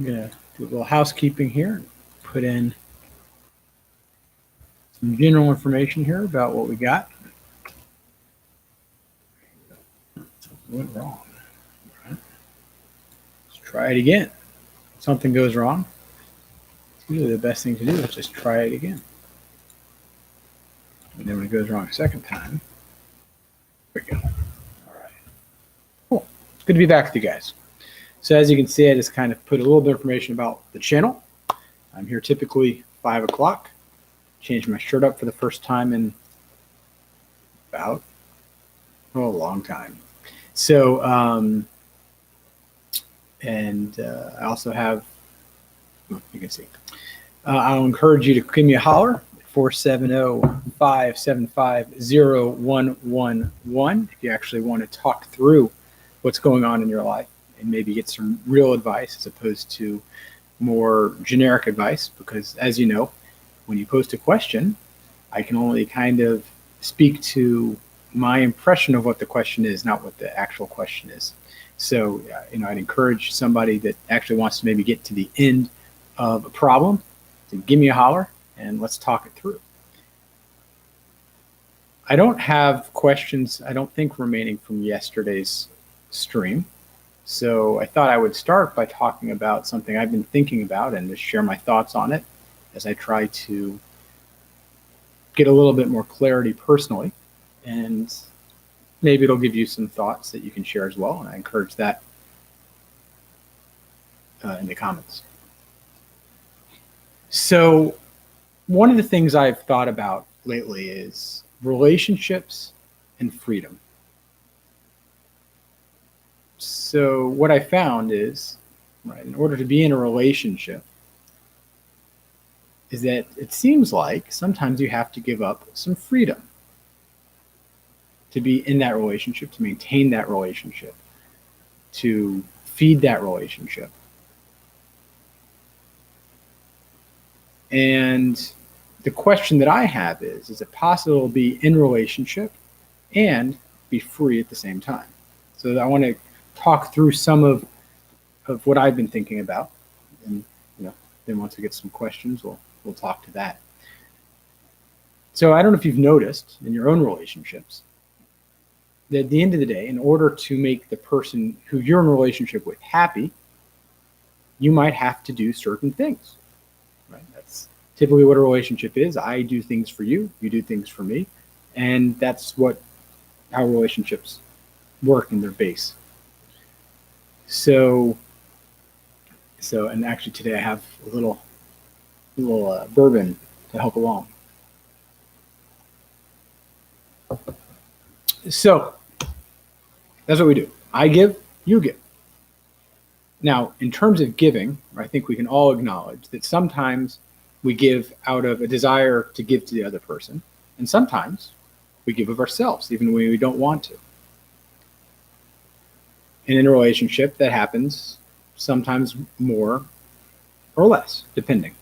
I'm going to do a little housekeeping here and put in some general information here about what we got. Something went wrong. Right. Let's try it again. If something goes wrong, usually the best thing to do is just try it again. And then when it goes wrong a second time, there we go. All right. Cool. It's good to be back with you guys. So as you can see, I just kind of put a little bit of information about the channel. I'm here typically 5 o'clock. Changed my shirt up for the first time in about a long time. So, I also have, you can see, I'll encourage you to give me a holler, 470-575-0111, if you actually want to talk through what's going on in your life and maybe get some real advice as opposed to more generic advice. Because as you know, when you post a question, I can only kind of speak to my impression of what the question is, not what the actual question is. So, I'd encourage somebody that actually wants to maybe get to the end of a problem to give me a holler and let's talk it through. I don't have questions, I don't think, remaining from yesterday's stream. So I thought I would start by talking about something I've been thinking about and just share my thoughts on it as I try to get a little bit more clarity personally. And maybe it'll give you some thoughts that you can share as well. And I encourage that in the comments. So one of the things I've thought about lately is relationships and freedom. So what I found is, right, in order to be in a relationship, is that it seems like sometimes you have to give up some freedom to be in that relationship, to maintain that relationship, to feed that relationship. And the question that I have is it possible to be in a relationship and be free at the same time? So I want to talk through some of what I've been thinking about. And then once we get some questions, we'll talk to that. So I don't know if you've noticed in your own relationships that at the end of the day, in order to make the person who you're in a relationship with happy, you might have to do certain things. Right? That's typically what a relationship is. I do things for you, you do things for me, and that's how relationships work in their base. So, and actually today I have a little bourbon to help along. So that's what we do. I give, you give. Now, in terms of giving, I think we can all acknowledge that sometimes we give out of a desire to give to the other person, and sometimes we give of ourselves, even when we don't want to. And in a relationship, that happens sometimes more or less, depending.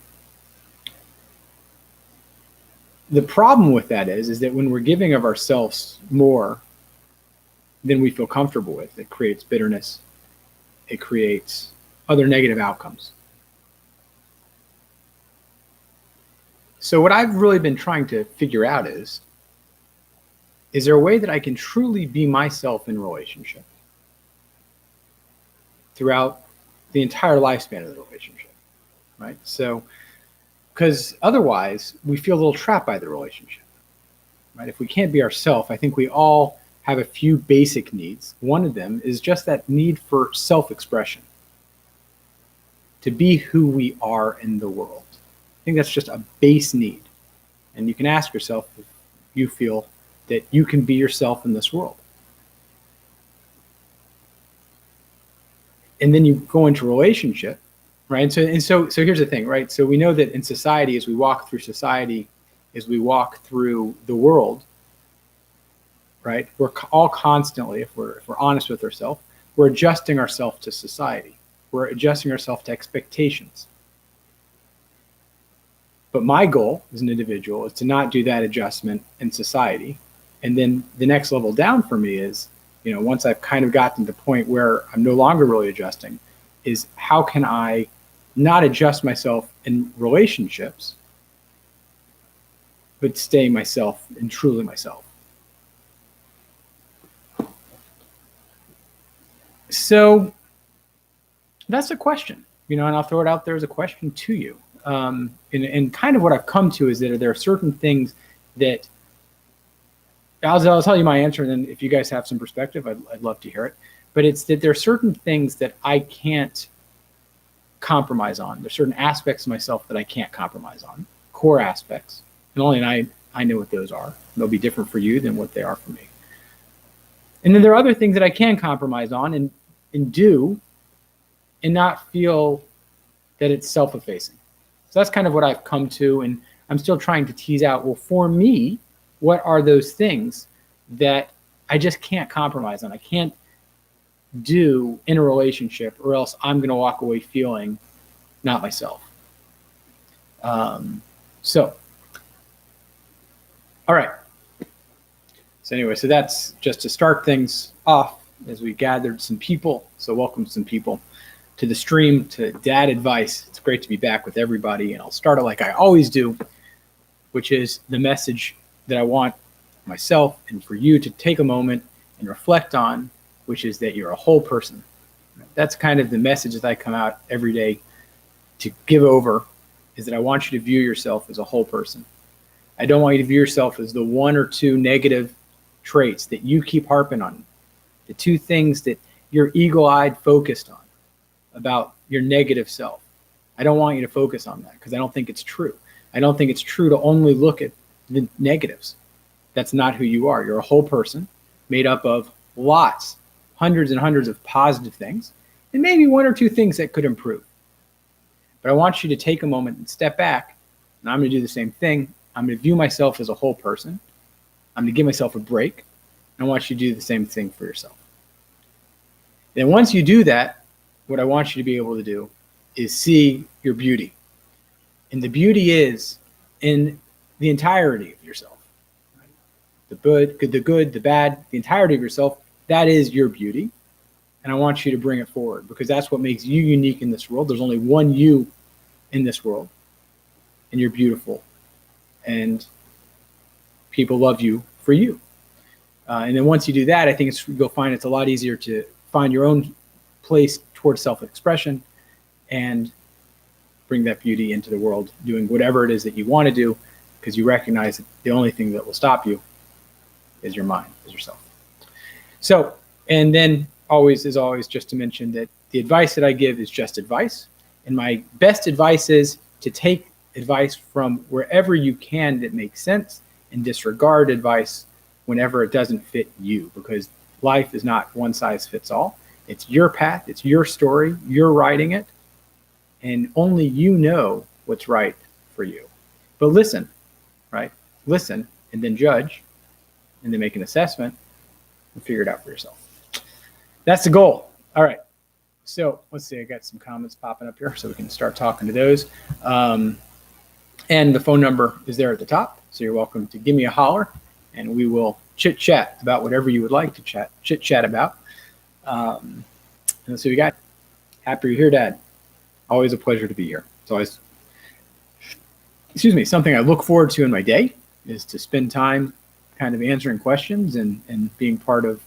The problem with that is that when we're giving of ourselves more than we feel comfortable with, it creates bitterness. It creates other negative outcomes. So what I've really been trying to figure out is there a way that I can truly be myself in a relationship throughout the entire lifespan of the relationship, right? So, because otherwise we feel a little trapped by the relationship, right? If we can't be ourselves, I think we all have a few basic needs. One of them is just that need for self-expression, to be who we are in the world. I think that's just a base need. And you can ask yourself if you feel that you can be yourself in this world. And then you go into relationship, right? And so here's the thing, right? So we know that in society, as we walk through society, as we walk through the world, right? We're all constantly, if we're honest with ourselves, we're adjusting ourselves to society. We're adjusting ourselves to expectations. But my goal as an individual is to not do that adjustment in society. And then the next level down for me is, once I've kind of gotten to the point where I'm no longer really adjusting, is how can I not adjust myself in relationships, but stay myself and truly myself. So that's a question, and I'll throw it out there as a question to you. And kind of what I've come to is that there are certain things that I'll tell you my answer, and then if you guys have some perspective, I'd love to hear it. But it's that there are certain things that I can't compromise on. There's certain aspects of myself that I can't compromise on, core aspects. And only I know what those are. They'll be different for you than what they are for me. And then there are other things that I can compromise on and do and not feel that it's self-effacing. So that's kind of what I've come to, and I'm still trying to tease out, well, for me, what are those things that I just can't compromise on? I can't do in a relationship, or else I'm going to walk away feeling not myself. So, all right. So anyway, so that's just to start things off as we gathered some people. So welcome some people to the stream, to Dad Advice. It's great to be back with everybody, and I'll start it like I always do, which is the message that I want myself and for you to take a moment and reflect on, which is that you're a whole person. That's kind of the message that I come out every day to give over, is that I want you to view yourself as a whole person. I don't want you to view yourself as the one or two negative traits that you keep harping on, the two things that you're eagle-eyed focused on about your negative self. I don't want you to focus on that because I don't think it's true. I don't think it's true to only look at the negatives. That's not who you are. You're a whole person made up of lots, hundreds and hundreds of positive things, and maybe one or two things that could improve. But I want you to take a moment and step back, and I'm going to do the same thing. I'm going to view myself as a whole person. I'm going to give myself a break. And I want you to do the same thing for yourself. Then once you do that, what I want you to be able to do is see your beauty. And the beauty is in the entirety of yourself. The good, the bad, the entirety of yourself, that is your beauty. And I want you to bring it forward because that's what makes you unique in this world. There's only one you in this world, and you're beautiful. And people love you for you. And then once you do that, I think you'll find it's a lot easier to find your own place towards self-expression and bring that beauty into the world, doing whatever it is that you want to do, because you recognize that the only thing that will stop you is your mind, is yourself. So, and then always, just to mention that the advice that I give is just advice. And my best advice is to take advice from wherever you can that makes sense and disregard advice whenever it doesn't fit you, because life is not one size fits all. It's your path, it's your story, you're writing it, and only you know what's right for you. But listen, right? Listen, and then judge, and then make an assessment and figure it out for yourself. That's the goal. All right. So let's see, I got some comments popping up here so we can start talking to those. And the phone number is there at the top. So you're welcome to give me a holler and we will chit chat about whatever you would like to chit chat about. And let's see what we got. Happy you're here, Dad. Always a pleasure to be here. It's always, something I look forward to in my day is to spend time kind of answering questions and being part of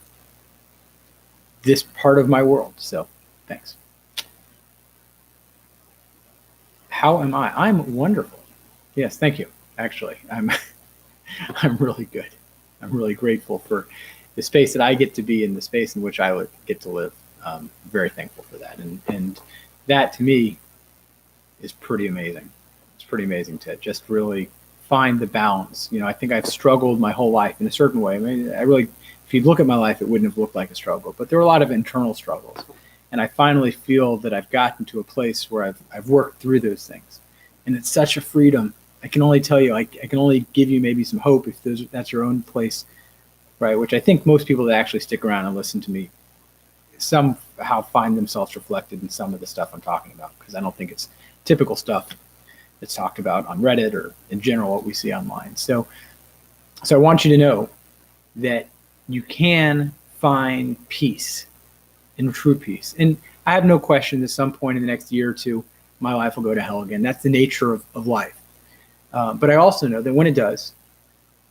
this part of my world. So thanks. How am I? I'm wonderful. Yes, thank you. Actually, I'm really good. I'm really grateful for the space that I get to be in, the space in which I get to live. Very thankful for that. And that to me is pretty amazing. It's pretty amazing to just really find the balance. I think I've struggled my whole life in a certain way. I mean, if you look at my life, it wouldn't have looked like a struggle, but there were a lot of internal struggles. And I finally feel that I've gotten to a place where I've worked through those things. And it's such a freedom. I can only tell you, I can only give you maybe some hope if that's your own place, right? Which I think most people that actually stick around and listen to me somehow find themselves reflected in some of the stuff I'm talking about, because I don't think it's typical stuff that's talked about on Reddit or in general what we see online. So I want you to know that you can find peace and true peace. And I have no question at some point in the next year or two, my life will go to hell again. That's the nature of life. But I also know that when it does,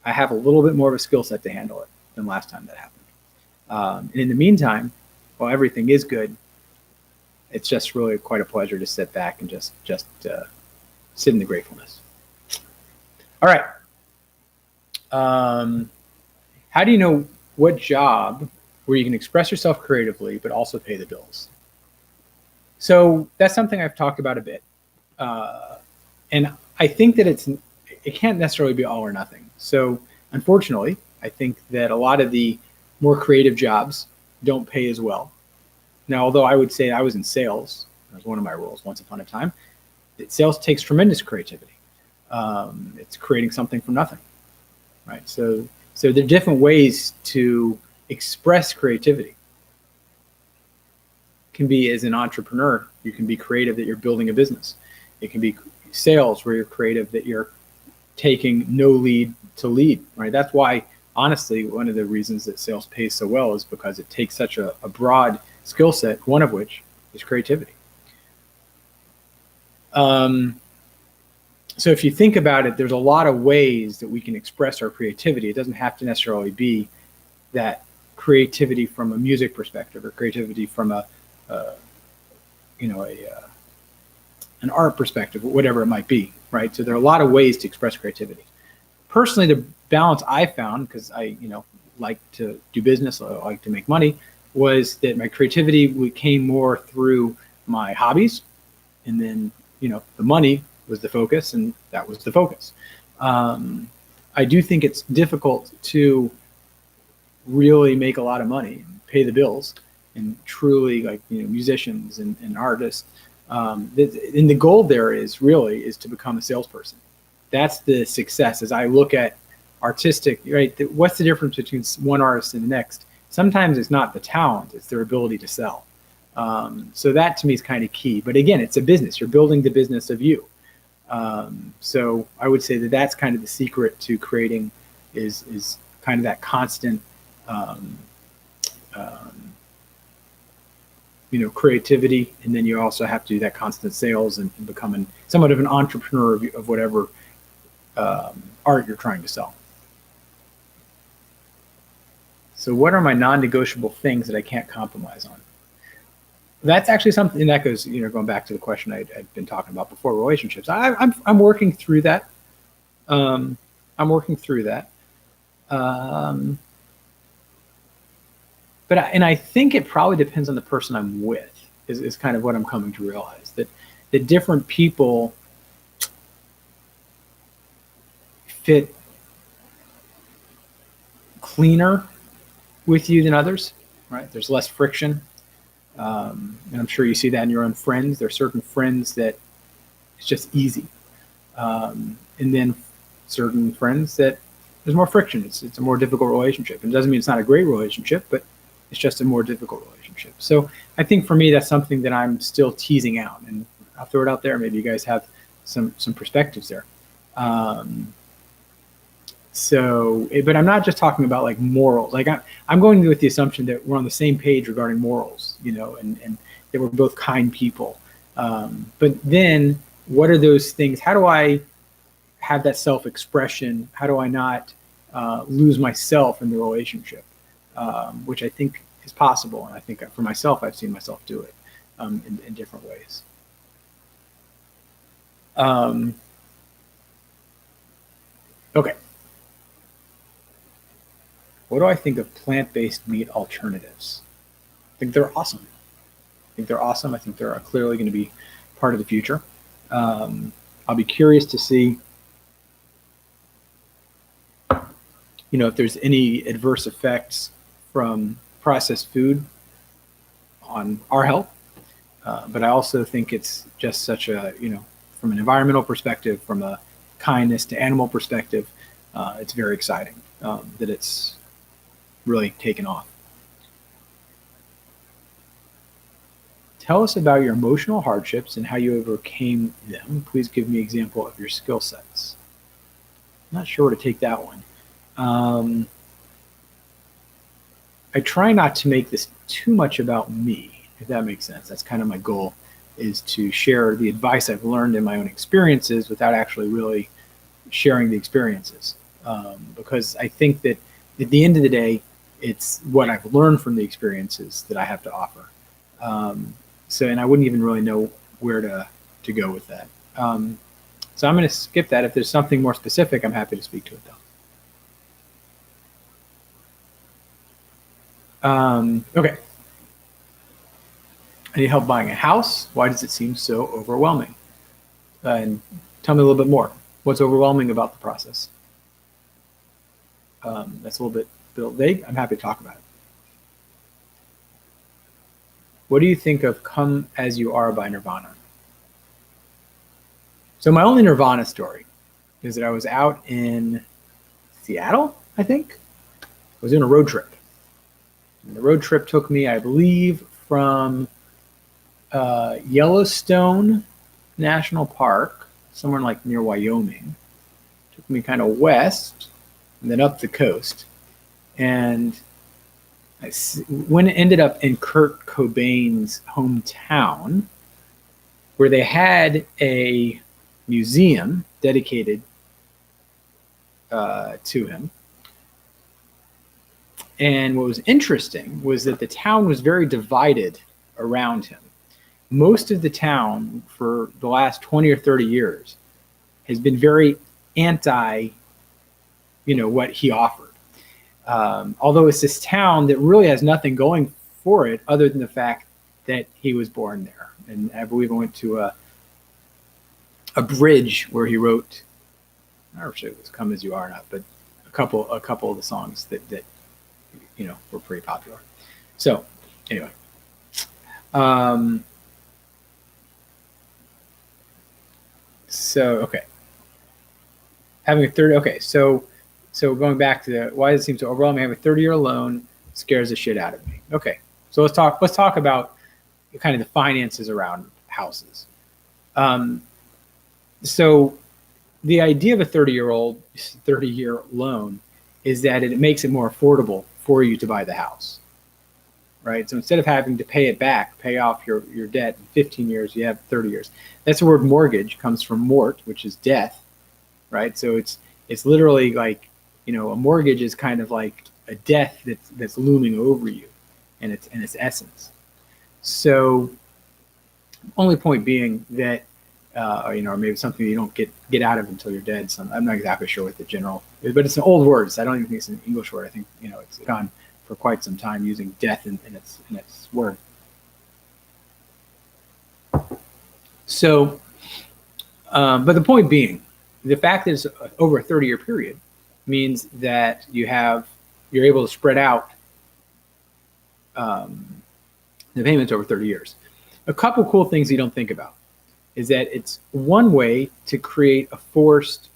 I have a little bit more of a skill set to handle it than last time that happened. And in the meantime, while everything is good, it's just really quite a pleasure to sit back and just sit in the gratefulness. All right. How do you know what job where you can express yourself creatively but also pay the bills? So that's something I've talked about a bit. And I think that it can't necessarily be all or nothing. So unfortunately, I think that a lot of the more creative jobs don't pay as well. Now, although I would say I was in sales, that was one of my roles once upon a time, that sales takes tremendous creativity. It's creating something from nothing, right? So there are different ways to express creativity. It can be as an entrepreneur, you can be creative that you're building a business. It can be sales where you're creative that you're taking no lead to lead, right? That's why, honestly, one of the reasons that sales pays so well is because it takes such a broad skill set, one of which is creativity. So if you think about it, there's a lot of ways that we can express our creativity. It doesn't have to necessarily be that creativity from a music perspective or creativity from an art perspective, whatever it might be, right? So there are a lot of ways to express creativity. Personally, the balance I found, because I like to do business, I like to make money, was that my creativity came more through my hobbies, and then the money was the focus, and that was the focus. I do think it's difficult to really make a lot of money and pay the bills, and truly musicians and artists. And the goal there is to become a salesperson. That's the success. As I look at artistic, right? What's the difference between one artist and the next? Sometimes it's not the talent, it's their ability to sell. So that to me is kind of key. But again, it's a business. You're building the business of you. So I would say that that's kind of the secret to creating is kind of that constant, creativity. And then you also have to do that constant sales and becoming somewhat of an entrepreneur of whatever art you're trying to sell. So what are my non-negotiable things that I can't compromise on? That's actually something that goes, going back to the question I'd been talking about before, relationships. I'm working through that. And I think it probably depends on the person I'm with, is kind of what I'm coming to realize, that the different people fit cleaner with you than others, right? There's less friction. And I'm sure you see that in your own friends. There are certain friends that it's just easy. And then certain friends that there's more friction. It's a more difficult relationship. And it doesn't mean it's not a great relationship, but it's just a more difficult relationship. So I think for me, that's something that I'm still teasing out. And I'll throw it out there. Maybe you guys have some perspectives there. But I'm not just talking about like morals. Like I'm going with the assumption that we're on the same page regarding morals, and that we're both kind people. But then what are those things? How do I have that self-expression? How do I not lose myself in the relationship? Which I think is possible. And I think for myself, I've seen myself do it in different ways. Okay. What do I think of plant-based meat alternatives? I think they're awesome. I think they're clearly going to be part of the future. I'll be curious to see, if there's any adverse effects from processed food on our health. But I also think it's just such a, from an environmental perspective, from a kindness to animal perspective, it's very exciting that it's really taken off. Tell us about your emotional hardships and how you overcame them. Please give me an example of your skill sets. I'm not sure where to take that one. I try not to make this too much about me, if that makes sense. That's kind of my goal, is to share the advice I've learned in my own experiences without actually really sharing the experiences. Because I think that at the end of the day, it's what I've learned from the experiences that I have to offer. And I wouldn't even really know where to go with that. So I'm going to skip that. If there's something more specific, I'm happy to speak to it though. Okay. I need help buying a house. Why does it seem so overwhelming? And tell me a little bit more. What's overwhelming about the process? That's a little bit vague. I'm happy to talk about it. What do you think of Come As You Are by Nirvana? So my only Nirvana story is that I was out in Seattle, I think. I was doing a road trip. And the road trip took me, I believe, from Yellowstone National Park, somewhere like near Wyoming. Took me kind of west and then up the coast. And when it ended up in Kurt Cobain's hometown, where they had a museum dedicated to him. And what was interesting was that the town was very divided around him. Most of the town for the last 20 or 30 years has been very anti, what he offered. Although it's this town that really has nothing going for it other than the fact that he was born there. And I believe I went to a bridge where he wrote, I don't know if it was Come As You Are or not, but a couple of the songs that were pretty popular. So anyway, okay. Having a third, okay, so going back to why does it seem so overwhelming? Having a 30-year loan scares the shit out of me. Okay, so let's talk about kind of the finances around houses. So the idea of a 30-year loan is that it makes it more affordable for you to buy the house, right? So instead of having to pay off your debt in 15 years, you have 30 years. That's the word mortgage comes from mort, which is death, right? So it's literally like, a mortgage is kind of like a death that's looming over you in its essence. So only point being that, or maybe something you don't get out of until you're dead. So I'm not exactly sure what the general, but it's an old word. So I don't even think it's an English word. I think, it's gone for quite some time using death in its word. So, but the point being, the fact that it's over a 30-year period means that you're able to spread out the payments over 30 years. A couple cool things you don't think about is that it's one way to create a forced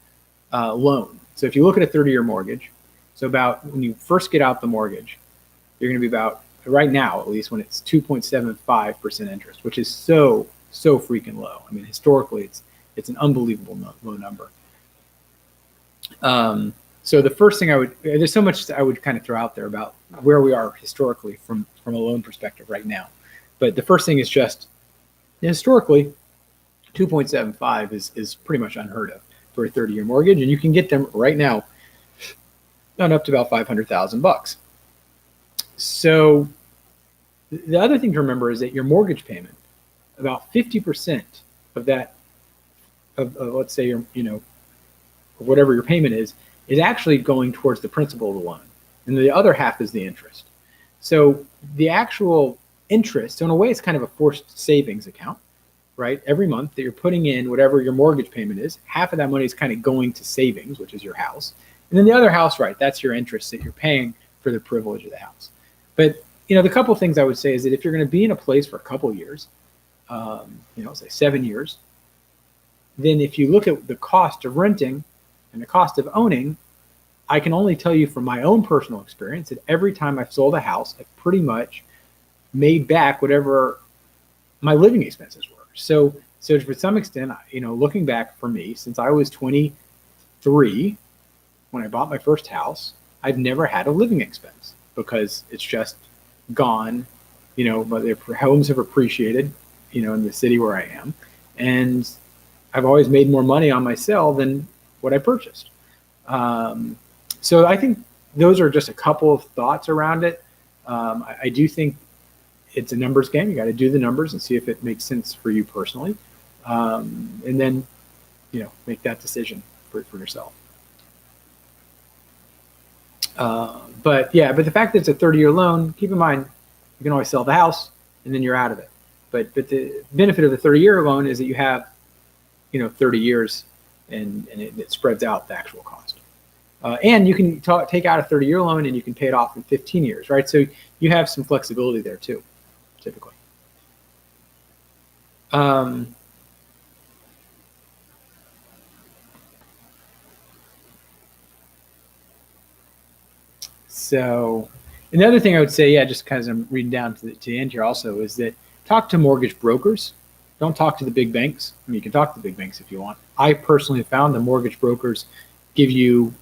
loan. So if you look at a 30-year mortgage, so about when you first get out the mortgage, you're going to be about, right now at least, when it's 2.75% interest, which is so freaking low. I mean, historically, it's an unbelievable low number. So the first thing there's so much I would kind of throw out there about where we are historically from a loan perspective right now. But the first thing is just historically, 2.75 is pretty much unheard of for a 30-year mortgage, and you can get them right now on up to about $500,000. So the other thing to remember is that your mortgage payment, about 50% of that, of let's say whatever your payment is actually going towards the principal of the loan, and the other half is the interest. So the actual interest, so in a way, it's kind of a forced savings account, right? Every month that you're putting in whatever your mortgage payment is, half of that money is kind of going to savings, which is your house. And then the other house, right, that's your interest that you're paying for the privilege of the house. But, the couple of things I would say is that if you're going to be in a place for a couple of years, say 7 years, then if you look at the cost of renting and the cost of owning, I can only tell you from my own personal experience that every time I've sold a house, I've pretty much made back whatever my living expenses were. So for some extent, looking back for me, since I was 23, when I bought my first house, I've never had a living expense because it's just gone, but the homes have appreciated in the city where I am, and I've always made more money on my sale than what I purchased. So I think those are just a couple of thoughts around it. I do think it's a numbers game. You got to do the numbers and see if it makes sense for you personally, and then make that decision for yourself. But the fact that it's a 30-year loan, keep in mind you can always sell the house and then you're out of it. But the benefit of the 30-year loan is that you have 30 years and it spreads out the actual cost. And you can take out a 30-year loan and you can pay it off in 15 years, right? So you have some flexibility there too, typically. So another thing I would say, just because I'm reading down to the end here also, is that talk to mortgage brokers. Don't talk to the big banks. I mean, you can talk to the big banks if you want. I personally found the mortgage brokers anytime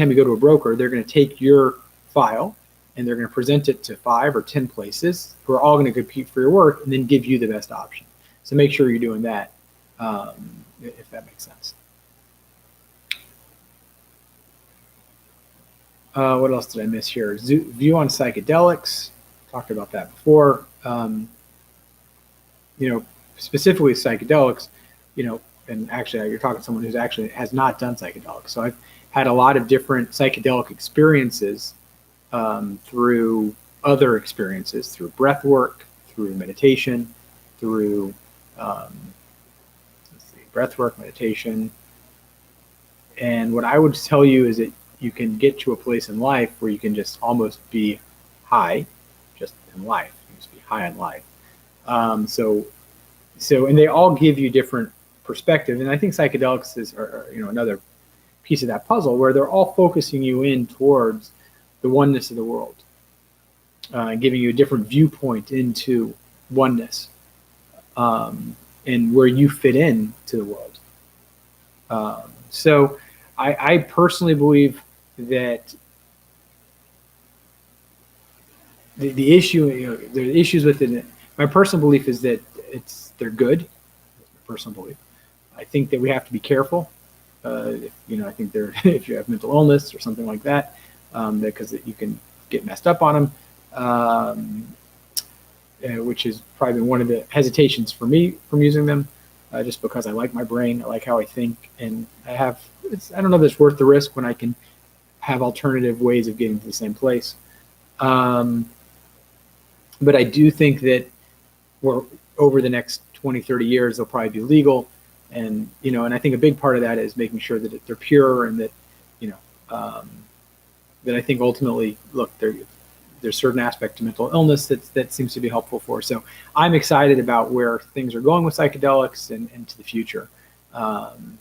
you go to a broker, they're going to take your file and they're going to present it to 5 or 10 places who are all going to compete for your work and then give you the best option. So make sure you're doing that, if that makes sense. What else did I miss here? View on psychedelics. Talked about that before. Specifically psychedelics, and actually you're talking to someone who's actually has not done psychedelics. So I've had a lot of different psychedelic experiences through other experiences, through breath work, through meditation, through breath work, meditation. And what I would tell you is that you can get to a place in life where you can just almost be high, just in life. You can just be high in life. And they all give you different perspective. And I think psychedelics are another piece of that puzzle where they're all focusing you in towards the oneness of the world, giving you a different viewpoint into oneness, and where you fit in to the world. So I personally believe that the issue, there are issues with it. My personal belief is that they're good. That's my personal belief. I think that we have to be careful. I think if you have mental illness or something like that, because you can get messed up on them, which has probably been one of the hesitations for me from using them, just because I like my brain, I like how I think, and I don't know if it's worth the risk when I can have alternative ways of getting to the same place. But I do think that over the next 20, 30 years, they'll probably be legal. And, and I think a big part of that is making sure that they're pure and that, that I think ultimately, look, there's certain aspect to mental illness that seems to be helpful for. So I'm excited about where things are going with psychedelics and into the future. And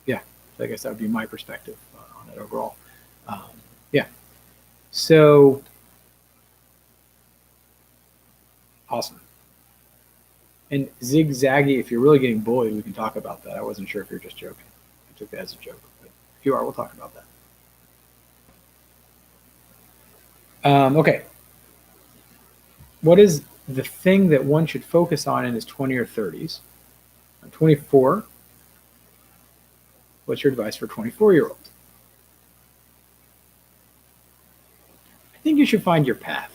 yeah, so I guess that would be my perspective on it overall. So awesome. And zigzaggy, if you're really getting bullied, we can talk about that. I wasn't sure if you're just joking. I took that as a joke, but if you are, we'll talk about that. Okay. What is the thing that one should focus on in his 20s or 30s? I'm 24. What's your advice for a 24-year-old? I think you should find your path.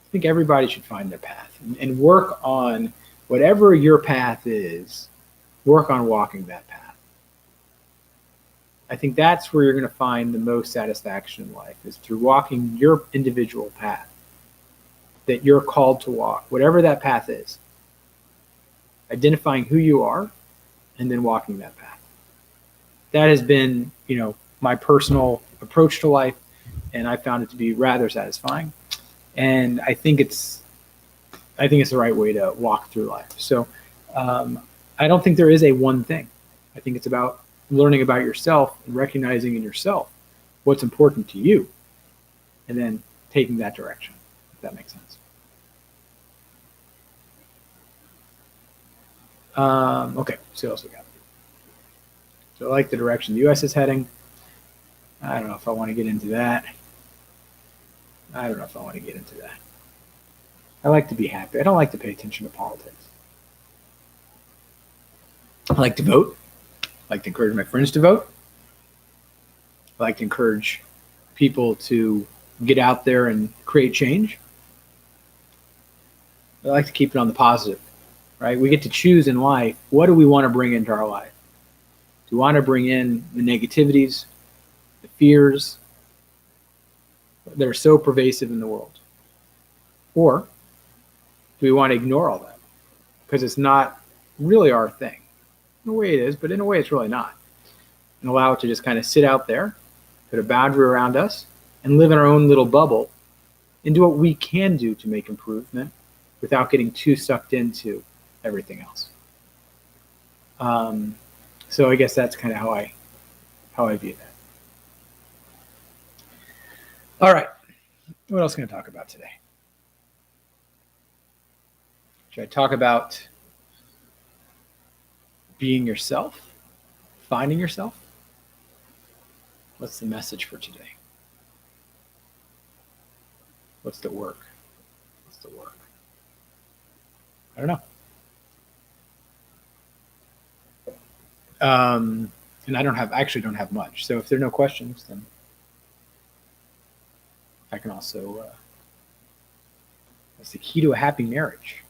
I think everybody should find their path and work on whatever your path is, work on walking that path. I think that's where you're going to find the most satisfaction in life, is through walking your individual path that you're called to walk, whatever that path is. Identifying who you are and then walking that path. That has been, my personal approach to life, and I found it to be rather satisfying. And I think it's the right way to walk through life. So I don't think there is a one thing. I think it's about learning about yourself and recognizing in yourself what's important to you, and then taking that direction, if that makes sense. Okay, so what else we got? So I like the direction the U.S. is heading. I don't know if I want to get into that. I like to be happy. I don't like to pay attention to politics. I like to vote. I like to encourage my friends to vote. I like to encourage people to get out there and create change. I like to keep it on the positive, right? We get to choose in life, what do we want to bring into our life? Do we want to bring in the negativities, the fears that are so pervasive in the world? Or do we want to ignore all that because it's not really our thing? In a way it is, but in a way it's really not. And allow it to just kind of sit out there, put a boundary around us, and live in our own little bubble and do what we can do to make improvement without getting too sucked into everything else. So I guess that's kind of how I view that. All right. What else can I talk about today? Should I talk about being yourself? Finding yourself? What's the message for today? What's the work? What's the work? I don't know. And I actually don't have much. So if there are no questions, then I can also, that's the key to a happy marriage.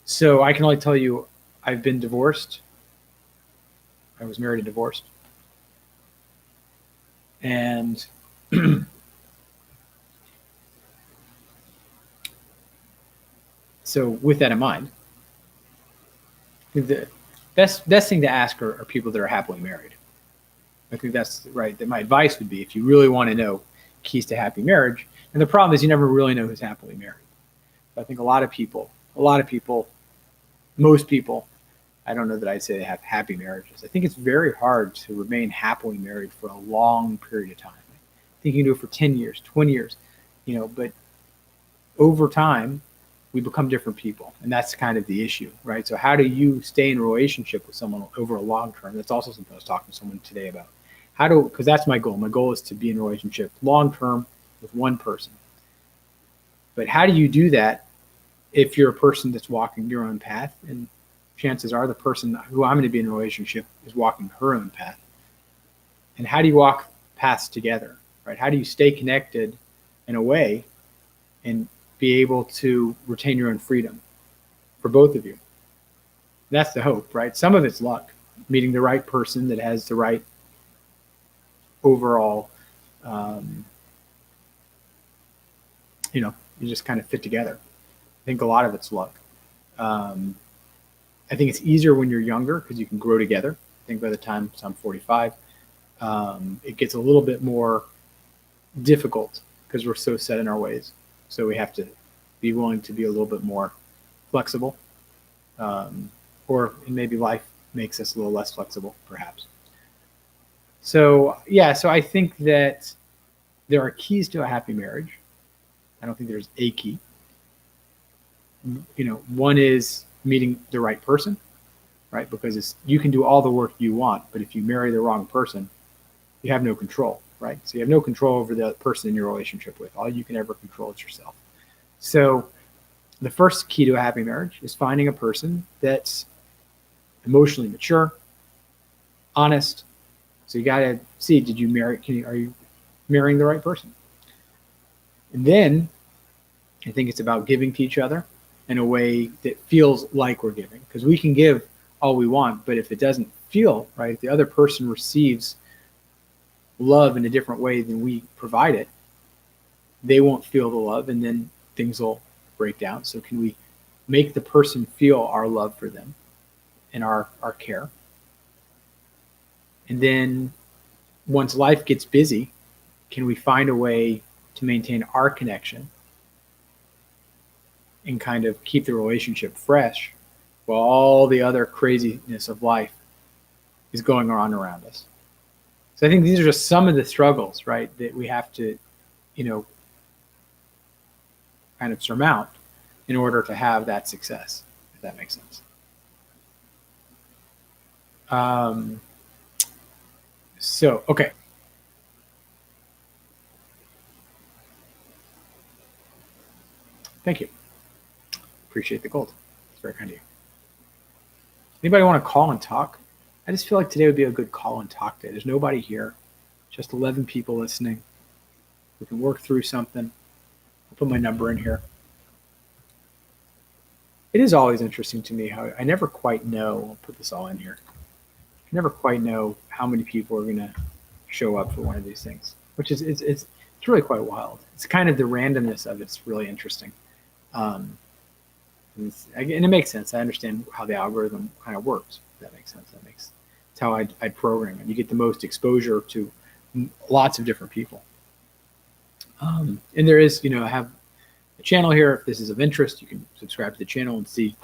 So I can only tell you, I've been divorced. I was married and divorced. And so with that in mind, the best thing to ask are people that are happily married. I think that's right. That my advice would be, if you really want to know keys to happy marriage, and the problem is you never really know who's happily married. But I think a lot of people, most people, I don't know that I'd say they have happy marriages. I think it's very hard to remain happily married for a long period of time. I think you can do it for 10 years, 20 years, but over time, we become different people. And that's kind of the issue, right? So how do you stay in a relationship with someone over a long term? That's also something I was talking to someone today about. Because that's my goal. My goal is to be in a relationship long term with one person. But how do you do that if you're a person that's walking your own path? And chances are the person who I'm going to be in a relationship is walking her own path. And how do you walk paths together, right? How do you stay connected in a way and be able to retain your own freedom for both of you? That's the hope, right? Some of it's luck, meeting the right person that has the right overall, you just kind of fit together. I think a lot of it's luck. I think it's easier when you're younger because you can grow together. I think by the time I'm 45, it gets a little bit more difficult because we're so set in our ways. So we have to be willing to be a little bit more flexible, or maybe life makes us a little less flexible, perhaps. So I think that there are keys to a happy marriage. I don't think there's a key. One is meeting the right person, right? Because you can do all the work you want, but if you marry the wrong person, you have no control, right? So you have no control over the person in your relationship with. All you can ever control is yourself. So the first key to a happy marriage is finding a person that's emotionally mature, honest. So you got to see, are you marrying the right person? And then I think it's about giving to each other in a way that feels like we're giving, because we can give all we want, but if it doesn't feel right, if the other person receives love in a different way than we provide it, they won't feel the love, and then things will break down. So can we make the person feel our love for them and our care? And then once life gets busy, can we find a way to maintain our connection and kind of keep the relationship fresh while all the other craziness of life is going on around us? So I think these are just some of the struggles, right, that we have to, kind of surmount in order to have that success, if that makes sense. Okay. Thank you. Appreciate the gold. It's very kind of you. Anybody want to call and talk? I just feel like today would be a good call and talk day. There's nobody here, just 11 people listening. We can work through something. I'll put my number in here. It is always interesting to me how I never quite know. I'll put this all in here. I never quite know how many people are going to show up for one of these things, which is it's really quite wild. It's kind of the randomness of it's really interesting. And it makes sense. I understand how the algorithm kind of works. That makes sense. It's how I'd program it. You get the most exposure to lots of different people. And there is, I have a channel here. If this is of interest, you can subscribe to the channel and see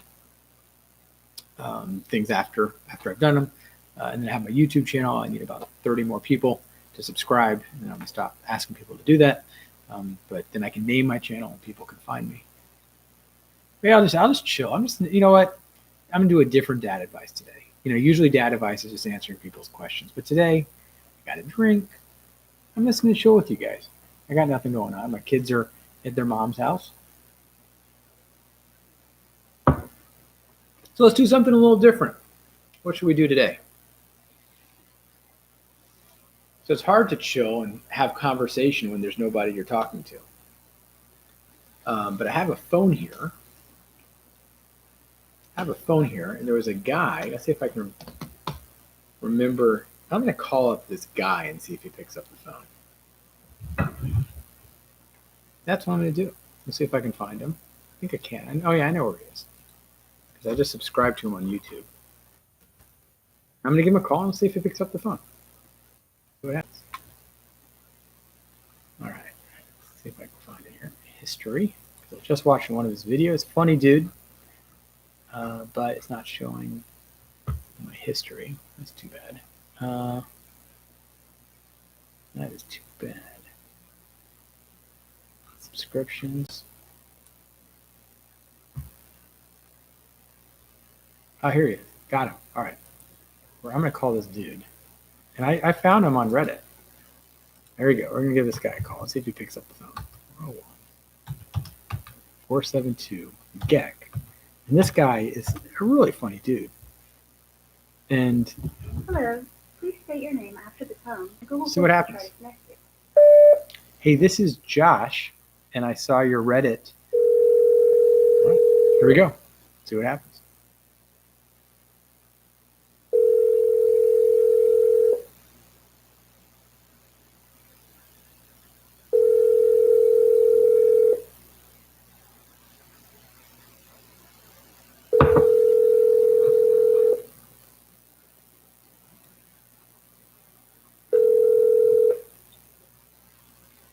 things after I've done them. And then I have my YouTube channel. I need about 30 more people to subscribe, and then I'm gonna stop asking people to do that. But then I can name my channel and people can find me. Maybe I'll just chill. You know what? I'm gonna do a different dad advice today. Usually dad advice is just answering people's questions, but today I got a drink. I'm just gonna chill with you guys. I got nothing going on. My kids are at their mom's house. So let's do something a little different. What should we do today? So it's hard to chill and have conversation when there's nobody you're talking to. But I have a phone here. And there was a guy. Let's see if I can remember. I'm going to call up this guy and see if he picks up the phone. That's what I'm going to do. Let's see if I can find him. I think I can. Oh, yeah, I know where he is. Because I just subscribed to him on YouTube. I'm going to give him a call and see if he picks up the phone. See what happens. All right. Let's see if I can find it here. History. I was just watching one of his videos. Funny dude. But it's not showing my history. That's too bad. That is too bad. Subscriptions. Oh, here he is. Got him. All right. I'm going to call this dude. And I found him on Reddit. There we go. We're going to give this guy a call. Let's see if he picks up the phone. 472 Geck. And this guy is a really funny dude. And hello. Please state your name after the tone. See what happens. Hey, this is Josh, and I saw your Reddit. Here we go. See what happens.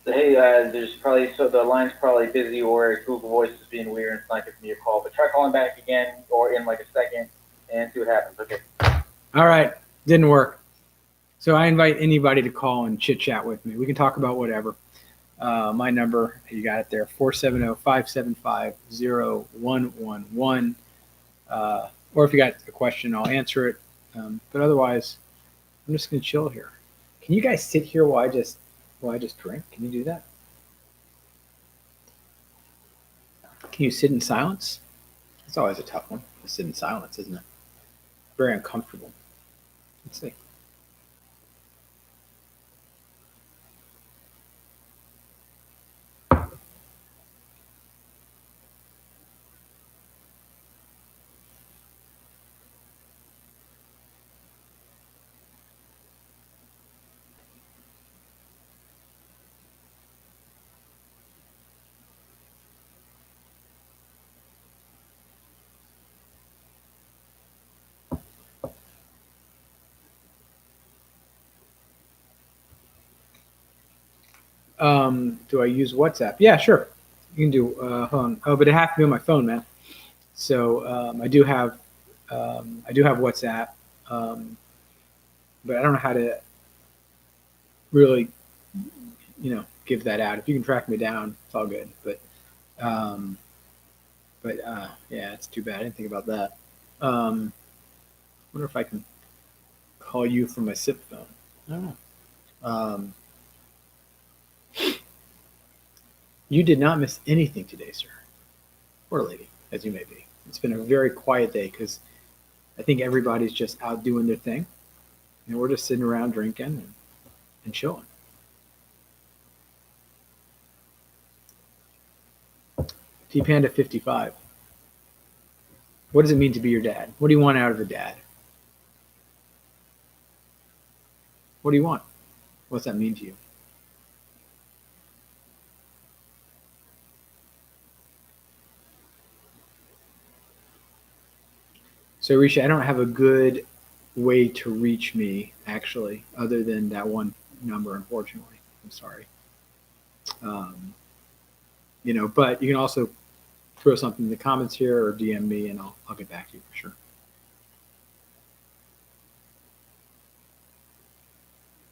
Hey, there's probably, so the line's probably busy or Google Voice is being weird and it's not giving me a call, but try calling back again or in like a second and see what happens. Okay. All right. Didn't work. So I invite anybody to call and chit chat with me. We can talk about whatever. My number, you got it there, 470-575-0111. Or if you got a question, I'll answer it. But otherwise, I'm just going to chill here. Can you guys sit here while I just drink? Can you do that? Can you sit in silence? It's always a tough one to sit in silence, isn't it? Very uncomfortable. Let's see. Do I use WhatsApp? Yeah, sure. You can do. Hold on. Oh, but it has to be on my phone, man. So I do have WhatsApp, but I don't know how to really, give that out. If you can track me down, it's all good. But yeah, it's too bad. I didn't think about that. Wonder if I can call you from my SIP phone. I don't know. You did not miss anything today, sir. or lady, as you may be. It's been a very quiet day because I think everybody's just out doing their thing. And we're just sitting around drinking and chilling. T Panda 55. What does it mean to be your dad? What do you want out of a dad? What do you want? What's that mean to you? So, Risha, I don't have a good way to reach me, actually, other than that one number, unfortunately. I'm sorry. But you can also throw something in the comments here or DM me, and I'll get back to you for sure.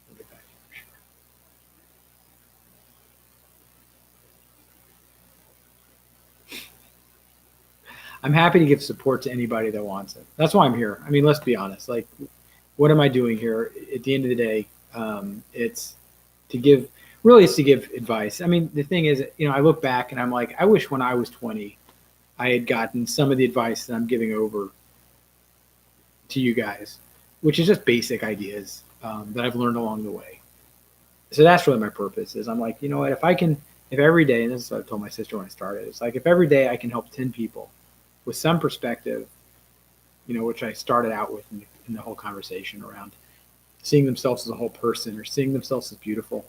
I'll get back to you for sure. I'm happy to give support to anybody that wants it. That's why I'm here. I mean, let's be honest. Like, what am I doing here? At the end of the day, it's to give. Really, it's to give advice. I mean, the thing is, I look back and I'm like, I wish when I was 20, I had gotten some of the advice that I'm giving over to you guys, which is just basic ideas that I've learned along the way. So that's really my purpose. Is I'm like, you know what? If every day, and this is what I told my sister when I started, it's like if every day I can help 10 people with some perspective, which I started out with in the whole conversation around seeing themselves as a whole person or seeing themselves as beautiful,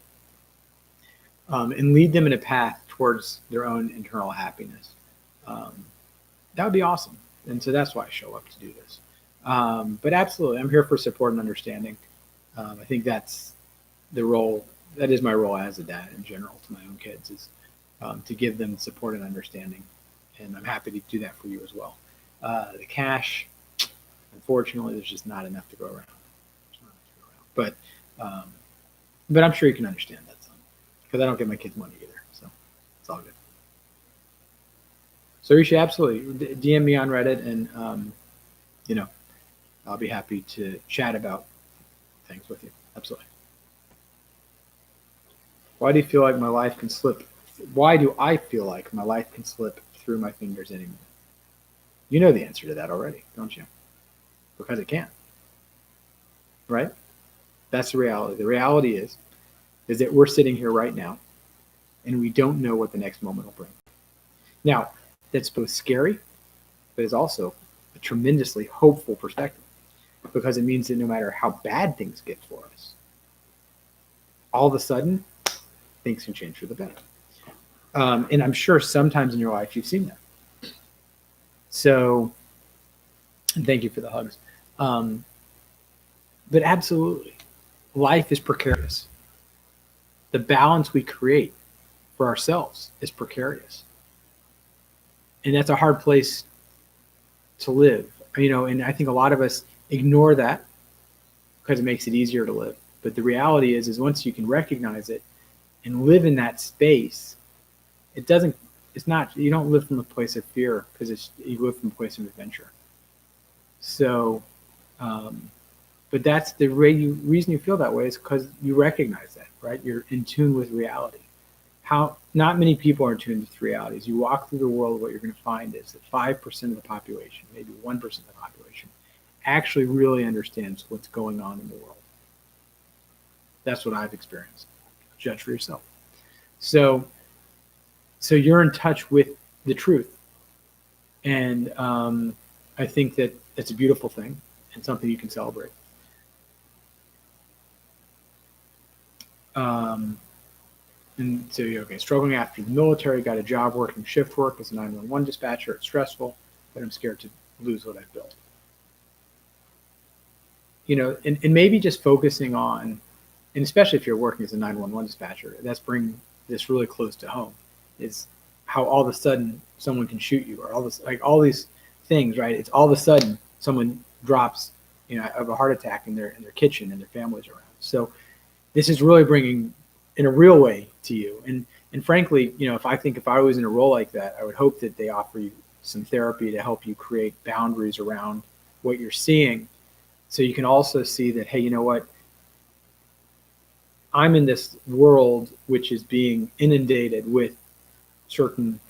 and lead them in a path towards their own internal happiness. That would be awesome. And so that's why I show up to do this. But absolutely, I'm here for support and understanding. I think that's the role, that is my role as a dad in general to my own kids, is to give them support and understanding. And I'm happy to do that for you as well. The cash, unfortunately, there's just not enough to go around. But I'm sure you can understand that, son, because I don't get my kids money either, so it's all good. So Risha, absolutely, DM me on Reddit, and I'll be happy to chat about things with you. Absolutely. Why do you feel like my life can slip? Why do I feel like my life can slip through my fingers anymore? You know the answer to that already, don't you? Because it can. Right? That's the reality. The reality is that we're sitting here right now and we don't know what the next moment will bring. Now, that's both scary, but it's also a tremendously hopeful perspective, because it means that no matter how bad things get for us, all of a sudden, things can change for the better. And I'm sure sometimes in your life you've seen that. So, and thank you for the hugs. But absolutely, life is precarious. The balance we create for ourselves is precarious. And that's a hard place to live, and I think a lot of us ignore that because it makes it easier to live. But the reality is once you can recognize it and live in that space, you don't live from a place of fear, because you live from a place of adventure. So, but that's the reason you feel that way, is because you recognize that, right? You're in tune with reality. Not many people are in tune with reality. As you walk through the world, what you're going to find is that 5% of the population, maybe 1% of the population, actually really understands what's going on in the world. That's what I've experienced. Judge for yourself. So you're in touch with the truth. And I think that it's a beautiful thing and something you can celebrate. And so, okay, struggling after the military, got a job working shift work as a 911 dispatcher. It's stressful, but I'm scared to lose what I've built. And maybe just focusing on, and especially if you're working as a 911 dispatcher, that's bringing this really close to home, is how all of a sudden someone can shoot you, or all these things, right? It's all of a sudden someone drops, of a heart attack in their kitchen and their family's around. So this is really bringing in a real way to you. And frankly, if I was in a role like that, I would hope that they offer you some therapy to help you create boundaries around what you're seeing. So you can also see that, hey, you know what? I'm in this world which is being inundated with certain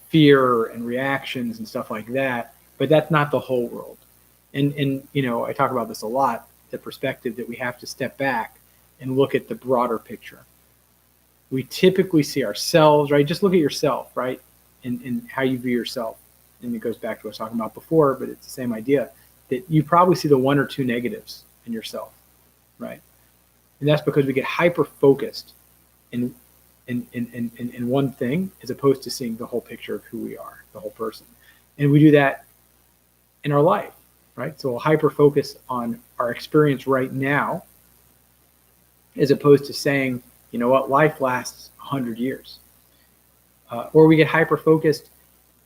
fear and reactions and stuff like that, but that's not the whole world. And I talk about this a lot, the perspective that we have to step back and look at the broader picture. We typically see ourselves, right? Just look at yourself, right? And how you view yourself. And it goes back to what I was talking about before, but it's the same idea that you probably see the one or two negatives in yourself, right? And that's because we get hyper focused in one thing as opposed to seeing the whole picture of who we are, the whole person. And we do that in our life, right? So we'll hyper focus on our experience right now as opposed to saying, you know what, life lasts 100 years. Or we get hyper focused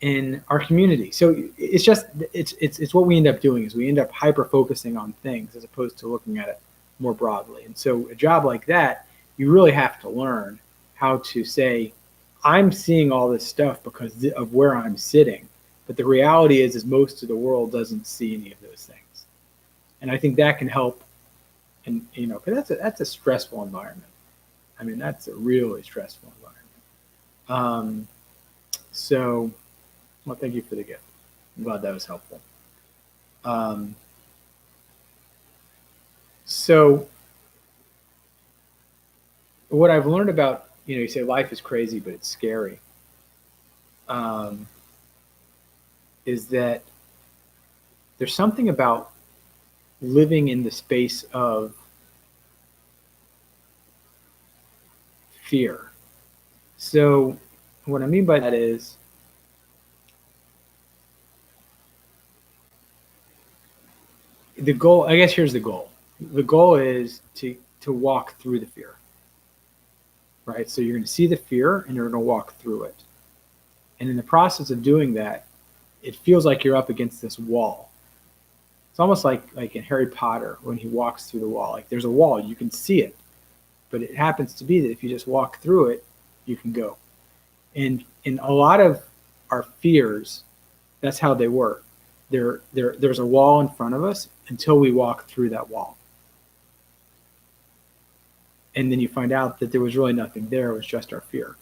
in our community. So it's what we end up doing is we end up hyper focusing on things as opposed to looking at it more broadly. And so a job like that, you really have to learn how to say, I'm seeing all this stuff because of where I'm sitting. But the reality is most of the world doesn't see any of those things. And I think that can help. And, because that's a stressful environment. I mean, that's a really stressful environment. Well, thank you for the gift. I'm glad that was helpful. So what I've learned about, you say life is crazy, but it's scary, is that there's something about living in the space of fear. So what I mean by that is the goal, I guess here's the goal. The goal is to walk through the fear, right? So you're going to see the fear and you're going to walk through it. And in the process of doing that, it feels like you're up against this wall. It's almost like in Harry Potter when he walks through the wall. Like there's a wall, you can see it, but it happens to be that if you just walk through it, you can go. And in a lot of our fears, that's how they work. There's a wall in front of us until we walk through that wall. And then you find out that there was really nothing there. It was just our fear.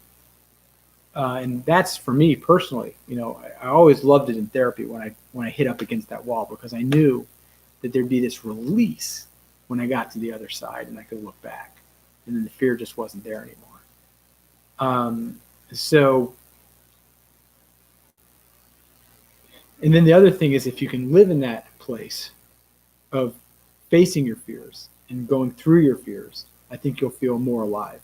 And that's for me personally. I always loved it in therapy when I hit up against that wall because I knew that there'd be this release when I got to the other side and I could look back. And then the fear just wasn't there anymore. And then the other thing is if you can live in that place of facing your fears and going through your fears, I think you'll feel more alive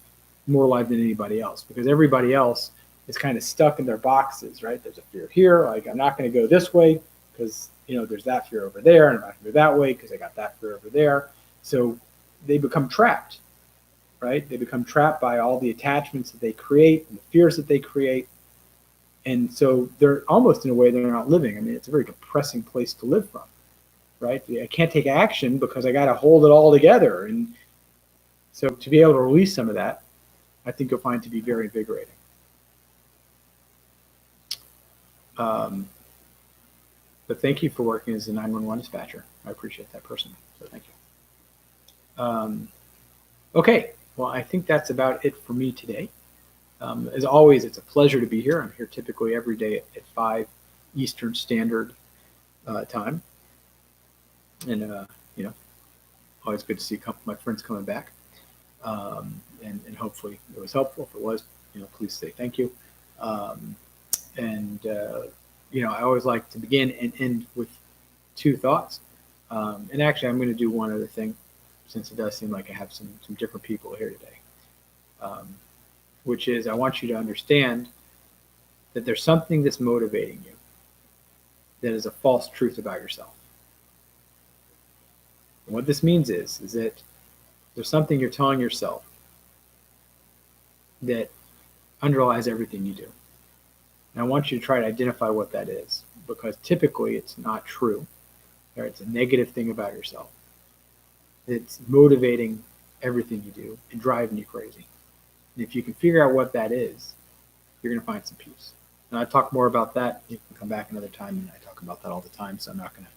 than anybody else, because everybody else is kind of stuck in their boxes, right? There's a fear here, like I'm not going to go this way because there's that fear over there, and I'm not going to go that way because I got that fear over there. So they become trapped, right? They become trapped by all the attachments that they create and the fears that they create. And so they're almost in a way they're not living. I mean, it's a very depressing place to live from, right? I can't take action because I got to hold it all together. And so to be able to release some of that, I think you'll find to be very invigorating. But thank you for working as a 911 dispatcher. I appreciate that personally. So thank you. Okay. Well, I think that's about it for me today. As always, it's a pleasure to be here. I'm here typically every day at 5 Eastern Standard Time. And, always good to see my friends coming back. And hopefully it was helpful. If it was, please say thank you. I always like to begin and end with 2 thoughts. And actually, I'm going to do one other thing, since it does seem like I have some different people here today. Which is I want you to understand that there's something that's motivating you that is a false truth about yourself. And what this means is that there's something you're telling yourself that underlies everything you do. And I want you to try to identify what that is, because typically it's not true. Or it's a negative thing about yourself. It's motivating everything you do and driving you crazy. And if you can figure out what that is, you're going to find some peace. And I talk more about that. You can come back another time, and I talk about that all the time, so I'm not going to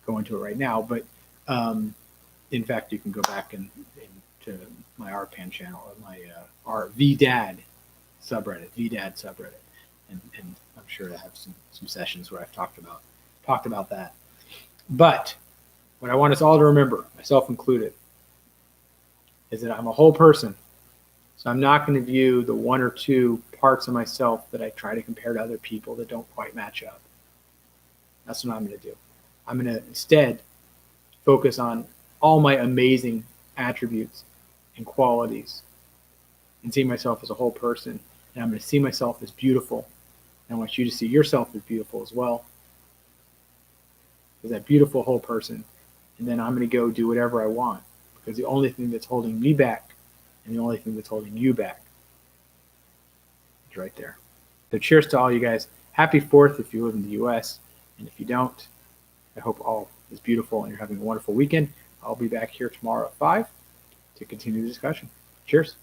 go into it right now. But in fact, you can go back to my RPAN channel, my VDAD subreddit, And I'm sure I have some sessions where I've talked about that. But what I want us all to remember, myself included, is that I'm a whole person. So I'm not going to view the one or two parts of myself that I try to compare to other people that don't quite match up. That's what I'm going to do. I'm going to instead focus on all my amazing attributes and qualities and see myself as a whole person. And I'm going to see myself as beautiful. And I want you to see yourself as beautiful as well, as that beautiful whole person. And then I'm going to go do whatever I want, because the only thing that's holding me back and the only thing that's holding you back is right there. So cheers to all you guys. Happy 4th if you live in the US. And if you don't, I hope all is beautiful and you're having a wonderful weekend. I'll be back here tomorrow at 5 to continue the discussion. Cheers.